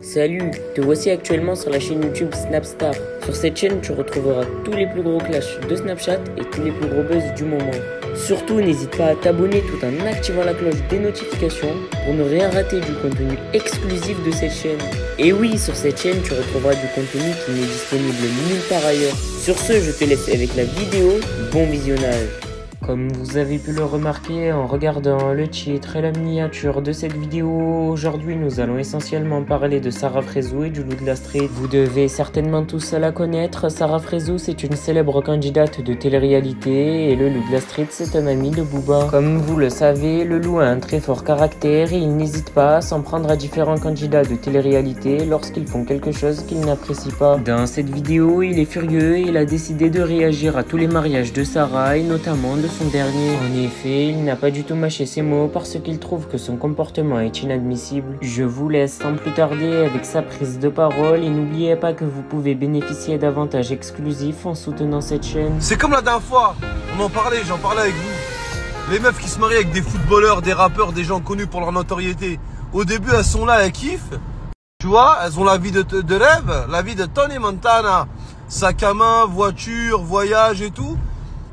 Salut, te voici actuellement sur la chaîne YouTube Snapstar. Sur cette chaîne, tu retrouveras tous les plus gros clashs de Snapchat et tous les plus gros buzz du moment. Surtout, n'hésite pas à t'abonner tout en activant la cloche des notifications pour ne rien rater du contenu exclusif de cette chaîne. Et oui, sur cette chaîne, tu retrouveras du contenu qui n'est disponible nulle part ailleurs. Sur ce, je te laisse avec la vidéo. Bon visionnage. Comme vous avez pu le remarquer en regardant le titre et la miniature de cette vidéo, aujourd'hui nous allons essentiellement parler de Sarah Fraisou et du loup de la street. Vous devez certainement tous la connaître. Sarah Fraisou, c'est une célèbre candidate de télé-réalité et le loup de la street, c'est un ami de Booba. Comme vous le savez, le loup a un très fort caractère et il n'hésite pas à s'en prendre à différents candidats de télé-réalité lorsqu'ils font quelque chose qu'il n'apprécie pas. Dans cette vidéo, il est furieux et il a décidé de réagir à tous les mariages de Sarah et notamment de son dernier. En effet, il n'a pas du tout mâché ses mots parce qu'il trouve que son comportement est inadmissible. Je vous laisse sans plus tarder avec sa prise de parole et n'oubliez pas que vous pouvez bénéficier d'avantages exclusifs en soutenant cette chaîne. C'est comme la dernière fois, j'en parlais avec vous. Les meufs qui se marient avec des footballeurs, des rappeurs, des gens connus pour leur notoriété. Au début, elles sont là, elles kiffent. Tu vois, elles ont la vie de rêve, la vie de Tony Montana. Sac à main, voiture, voyage et tout.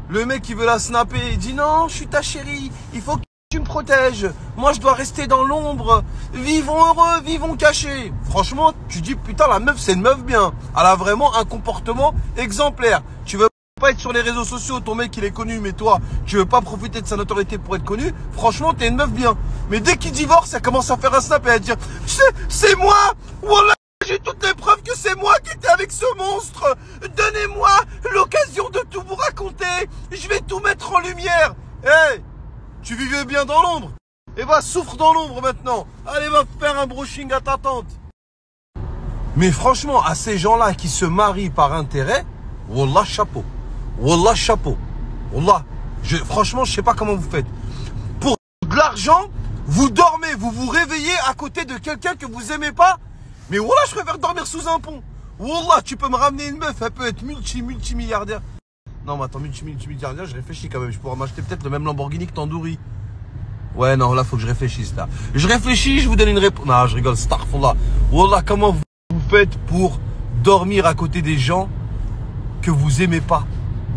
Le mec qui veut la snapper, il dit non, je suis ta chérie, il faut que tu me protèges. Moi, je dois rester dans l'ombre. Vivons heureux, vivons cachés. Franchement, tu dis putain, la meuf, c'est une meuf bien. Elle a vraiment un comportement exemplaire. Tu veux pas être sur les réseaux sociaux, ton mec il est connu, mais toi, tu veux pas profiter de sa notoriété pour être connu. Franchement, t'es une meuf bien. Mais dès qu'il divorce, elle commence à faire un snap et à dire, c'est moi, voilà. J'ai toutes les preuves que c'est moi qui étais avec ce monstre. Donnez-moi l'occasion de tout vous raconter. Je vais tout mettre en lumière. Hey, tu vivais bien dans l'ombre. Eh ben, souffre dans l'ombre maintenant. Allez, va faire un brushing à ta tante. Mais franchement, à ces gens-là qui se marient par intérêt, wallah chapeau. Wallah chapeau. Wallah. Franchement, je sais pas comment vous faites. Pour de l'argent, vous dormez, vous vous réveillez à côté de quelqu'un que vous aimez pas. Mais voilà, je préfère dormir sous un pont. Wallah, tu peux me ramener une meuf, elle peut être multimilliardaire. Non, mais attends, multimilliardaire, je réfléchis quand même. Je pourrais m'acheter peut-être le même Lamborghini que Tandoori. Ouais, non, là, faut que je réfléchisse, là. Je réfléchis, je vous donne une réponse. Non, je rigole, starfallah. Wallah, comment vous faites pour dormir à côté des gens que vous aimez pas?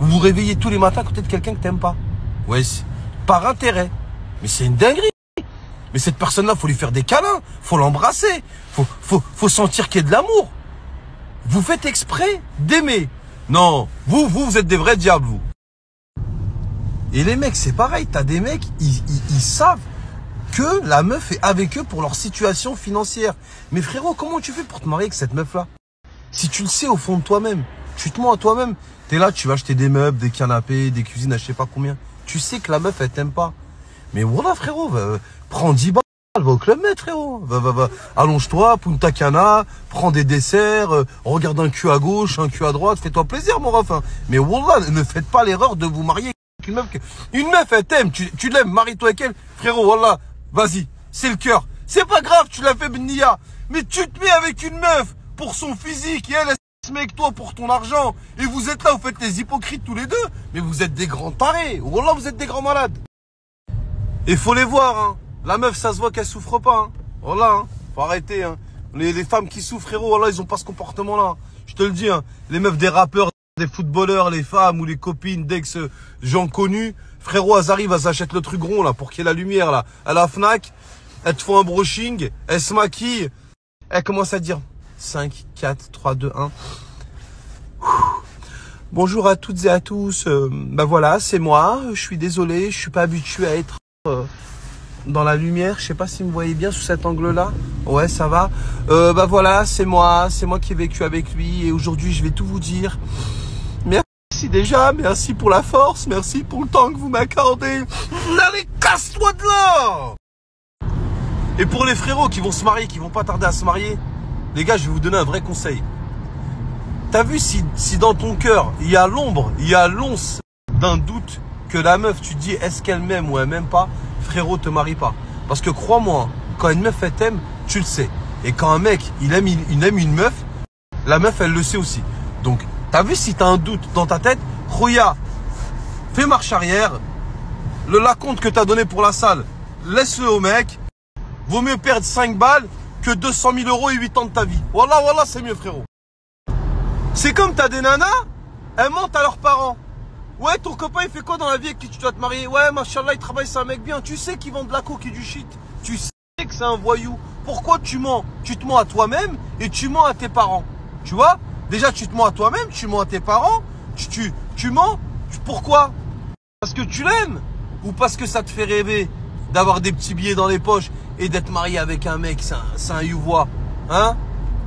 Vous vous réveillez tous les matins à côté de quelqu'un que t'aimes pas. Ouais, par intérêt. Mais c'est une dinguerie. Mais cette personne-là, faut lui faire des câlins, faut l'embrasser, faut sentir qu'il y a de l'amour. Vous faites exprès d'aimer. Non, vous êtes des vrais diables, vous. Et les mecs, c'est pareil, t'as des mecs, ils savent que la meuf est avec eux pour leur situation financière. Mais frérot, comment tu fais pour te marier avec cette meuf-là? Si tu le sais au fond de toi-même, tu te mens à toi-même. T'es là, tu vas acheter des meubles, des canapés, des cuisines à je sais pas combien. Tu sais que la meuf, elle t'aime pas. Mais voilà, frérot, prends 10 balles, va au Club Med, frérot. Va. Allonge-toi, Punta Cana, prends des desserts, regarde un cul à gauche, un cul à droite, fais-toi plaisir, mon ref. Ne faites pas l'erreur de vous marier avec une meuf. Une meuf, elle t'aime, tu l'aimes, marie-toi avec elle. Frérot, voilà, vas-y, c'est le cœur. C'est pas grave, tu l'as fait Bnia. Mais tu te mets avec une meuf pour son physique et elle se met avec toi pour ton argent. Et vous êtes là, vous faites les hypocrites tous les deux. Mais vous êtes des grands tarés. Wallah, vous êtes des grands malades. Et faut les voir, hein. La meuf, ça se voit qu'elle souffre pas, hein. Voilà, hein. Faut arrêter, hein. Les femmes qui souffrent, frérot, voilà, ils ont pas ce comportement-là. Je te le dis, hein. Les meufs des rappeurs, des footballeurs, les femmes ou les copines d'ex gens connus, frérot, elles arrivent, elles achètent le truc rond, là, pour qu'il y ait la lumière, là. À la Fnac, elles te font un brushing, elles se maquillent, elles commencent à dire 5, 4, 3, 2, 1. Bonjour à toutes et à tous. Bah voilà, c'est moi. Je suis désolé, je suis pas habitué à être dans la lumière. Je sais pas si vous me voyez bien sous cet angle-là. Ouais, ça va. Bah voilà, c'est moi qui ai vécu avec lui et aujourd'hui je vais tout vous dire. Merci déjà, merci pour la force, merci pour le temps que vous m'accordez. Allez, casse-toi de là. Et pour les frérots qui vont se marier, qui vont pas tarder à se marier, les gars, je vais vous donner un vrai conseil. T'as vu si dans ton cœur il y a l'ombre, il y a l'once d'un doute que la meuf, tu te dis est-ce qu'elle m'aime ou elle m'aime pas, frérot, te marie pas. Parce que crois-moi, quand une meuf elle t'aime, tu le sais. Et quand un mec il aime une meuf, la meuf elle le sait aussi. Donc t'as vu si t'as un doute dans ta tête, Khoya, fais marche arrière, le compte que t'as donné pour la salle, laisse-le au mec, vaut mieux perdre 5 balles que 200 000 euros et 8 ans de ta vie. Voilà, voilà, c'est mieux, frérot. C'est comme t'as des nanas, elles mentent à leurs parents. Ouais, ton copain, il fait quoi dans la vie avec qui tu dois te marier? Ouais, machallah, il travaille, c'est un mec bien. Tu sais qu'il vend de la coke et du shit. Tu sais que c'est un voyou. Pourquoi tu mens? Tu te mens à toi-même et tu mens à tes parents. Tu vois? Déjà, tu te mens à toi-même, tu mens à tes parents. Tu mens. Pourquoi? Parce que tu l'aimes? Ou parce que ça te fait rêver d'avoir des petits billets dans les poches et d'être marié avec un mec, c'est un youvois. Hein?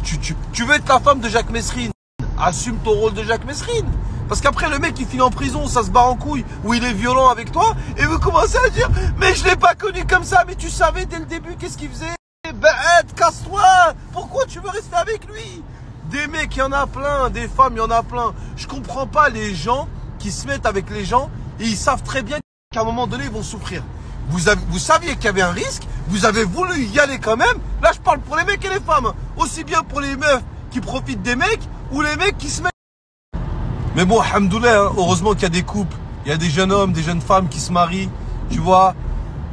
Tu veux être la femme de Jacques Messrine. Assume ton rôle de Jacques Messrine. Parce qu'après, le mec, il finit en prison, ça se barre en couille, ou il est violent avec toi, et vous commencez à dire, mais je l'ai pas connu comme ça, mais tu savais dès le début qu'est-ce qu'il faisait? Bête, casse-toi! Pourquoi tu veux rester avec lui? Des mecs, il y en a plein, des femmes, il y en a plein. Je comprends pas les gens qui se mettent avec les gens, et ils savent très bien qu'à un moment donné, ils vont souffrir. Vous saviez qu'il y avait un risque, vous avez voulu y aller quand même. Là, je parle pour les mecs et les femmes, aussi bien pour les meufs qui profitent des mecs, ou les mecs qui se mettent. Mais bon, alhamdoulilah, hein, heureusement qu'il y a des couples, il y a des jeunes hommes, des jeunes femmes qui se marient, tu vois,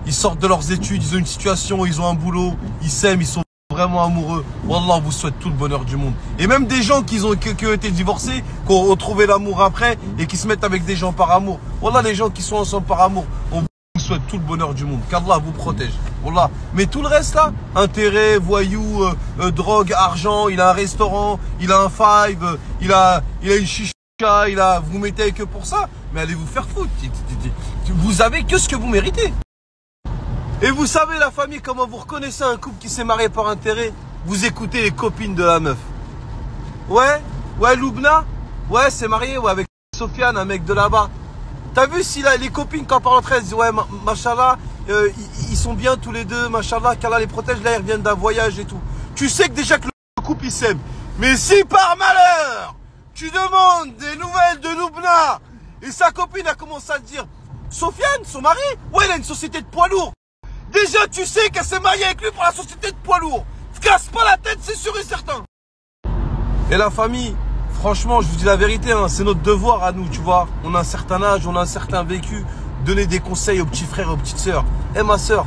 ils sortent de leurs études, ils ont une situation, ils ont un boulot, ils s'aiment, ils sont vraiment amoureux. Wallah, on vous souhaite tout le bonheur du monde. Et même des gens qui ont été divorcés, qui ont retrouvé l'amour après et qui se mettent avec des gens par amour. Wallah, les gens qui sont ensemble par amour, on vous souhaite tout le bonheur du monde. Qu'Allah vous protège. Wallah. Mais tout le reste là, intérêt, voyous, drogue, argent, il a un restaurant, il a un five, il a une chicha. Vous mettez avec eux pour ça, mais allez vous faire foutre. Vous avez que ce que vous méritez. Et vous savez, la famille, comment vous reconnaissez un couple qui s'est marié par intérêt? Vous écoutez les copines de la meuf. Ouais, Loubna, ouais, c'est marié, ouais, avec Sofiane, un mec de là-bas. T'as vu si là, les copines, quand parlent entre elles, disent, ouais, machallah, ils sont bien tous les deux, machallah, qu'Allah les protège, là, ils reviennent d'un voyage et tout. Tu sais que déjà que le couple, il s'aime. Mais si par malheur, tu demandes des nouvelles de Loubna et sa copine a commencé à te dire, Sofiane, son mari, ouais, il a une société de poids lourd. Déjà, tu sais qu'elle s'est mariée avec lui pour la société de poids lourd. Casse pas la tête, c'est sûr et certain. Et la famille, franchement, je vous dis la vérité, hein, c'est notre devoir à nous, tu vois. On a un certain âge, on a un certain vécu. Donner des conseils aux petits frères et aux petites sœurs. Eh ma sœur,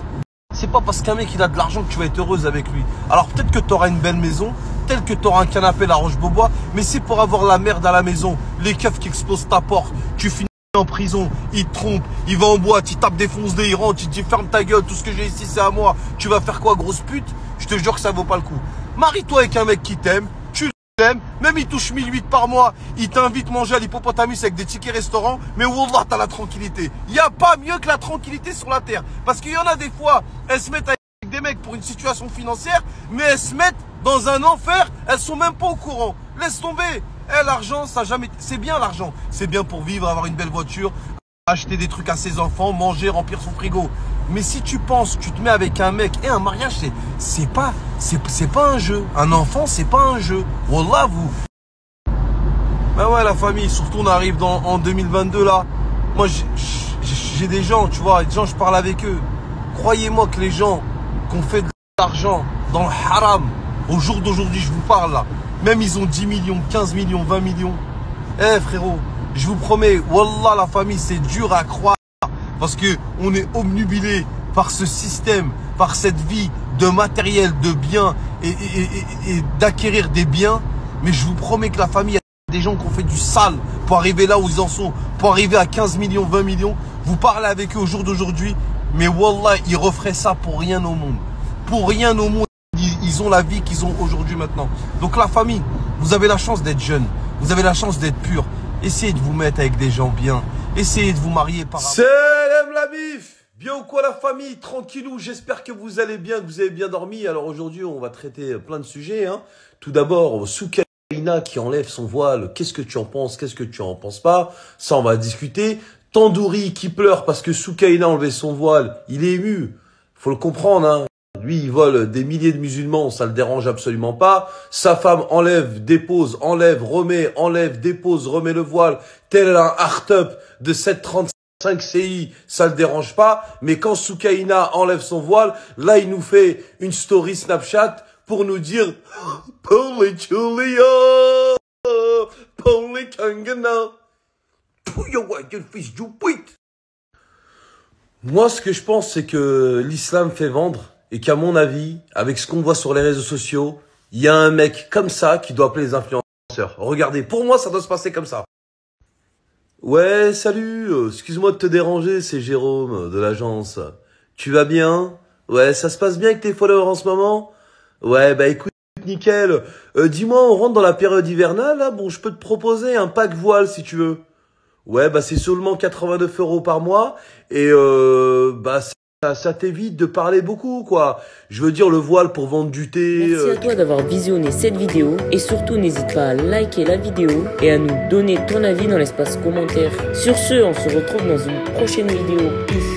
c'est pas parce qu'un mec il a de l'argent que tu vas être heureuse avec lui. Alors peut-être que tu auras une belle maison, peut-être que tu auras un canapé La Roche-Beaubois, mais c'est pour avoir la merde à la maison, les keufs qui explosent ta porte, tu finis en prison, il te trompe, il va en boîte, il tape des fonce-dés, il rentre, il te dit ferme ta gueule, tout ce que j'ai ici c'est à moi, tu vas faire quoi grosse pute? Je te jure que ça vaut pas le coup. Marie-toi avec un mec qui t'aime, tu l'aimes, même il touche 1008 par mois, il t'invite manger à l'hippopotamus avec des tickets restaurants, mais wallah t'as la tranquillité. Il n'y a pas mieux que la tranquillité sur la terre. Parce qu'il y en a des fois, elles se mettent avec des mecs pour une situation financière, mais elles se mettent dans un enfer, elles sont même pas au courant. Laisse tomber. L'argent, ça jamais. C'est bien l'argent. C'est bien pour vivre, avoir une belle voiture, acheter des trucs à ses enfants, manger, remplir son frigo. Mais si tu penses, tu te mets avec un mec et un mariage, c'est pas un jeu. Un enfant, c'est pas un jeu. Wallah, vous. Ben ouais, la famille, surtout on arrive en 2022 là. Moi, j'ai des gens, tu vois, des gens, je parle avec eux. Croyez-moi que les gens qui ont fait de l'argent dans le haram, au jour d'aujourd'hui, je vous parle là. Même ils ont 10 millions, 15 millions, 20 millions. Eh frérot, je vous promets, wallah la famille, c'est dur à croire. Parce que on est obnubilé par ce système, par cette vie de matériel, de biens et d'acquérir des biens. Mais je vous promets que la famille, il y a des gens qui ont fait du sale pour arriver là où ils en sont, pour arriver à 15 millions, 20 millions. Vous parlez avec eux au jour d'aujourd'hui, mais wallah, ils referaient ça pour rien au monde. Pour rien au monde. Ils ont la vie qu'ils ont aujourd'hui maintenant. Donc la famille, vous avez la chance d'être jeune. Vous avez la chance d'être pur. Essayez de vous mettre avec des gens bien. Essayez de vous marier par amour. Salam la bif. Bien ou quoi la famille? Tranquillou, j'espère que vous allez bien, que vous avez bien dormi. Alors aujourd'hui, on va traiter plein de sujets. Hein. Tout d'abord, Soukaina qui enlève son voile. Qu'est-ce que tu en penses? Qu'est-ce que tu en penses pas? Ça, on va discuter. Tandoori qui pleure parce que Soukaina a enlevé son voile. Il est ému. Faut le comprendre, hein. Lui, il vole des milliers de musulmans, ça le dérange absolument pas. Sa femme enlève, dépose, enlève, remet, enlève, dépose, remet le voile. Tel un hard-up de 735 CI, ça le dérange pas. Mais quand Soukaina enlève son voile, là, il nous fait une story Snapchat pour nous dire « Pour les Julia, pour les Kangana, pour your fils du pute ». Moi, ce que je pense, c'est que l'islam fait vendre et qu'à mon avis, avec ce qu'on voit sur les réseaux sociaux, il y a un mec comme ça qui doit appeler les influenceurs. Regardez, pour moi, ça doit se passer comme ça. Ouais, salut, excuse-moi de te déranger, c'est Jérôme de l'agence. Tu vas bien? Ouais, ça se passe bien avec tes followers en ce moment? Ouais, bah écoute, nickel. Dis-moi, on rentre dans la période hivernale, là? Bon, je peux te proposer un pack voile si tu veux. Ouais, bah c'est seulement 89 € par mois et bah ça t'évite de parler beaucoup, quoi. Je veux dire, le voile pour vendre du thé... Merci à toi d'avoir visionné cette vidéo et surtout n'hésite pas à liker la vidéo et à nous donner ton avis dans l'espace commentaire. Sur ce, on se retrouve dans une prochaine vidéo. Peace.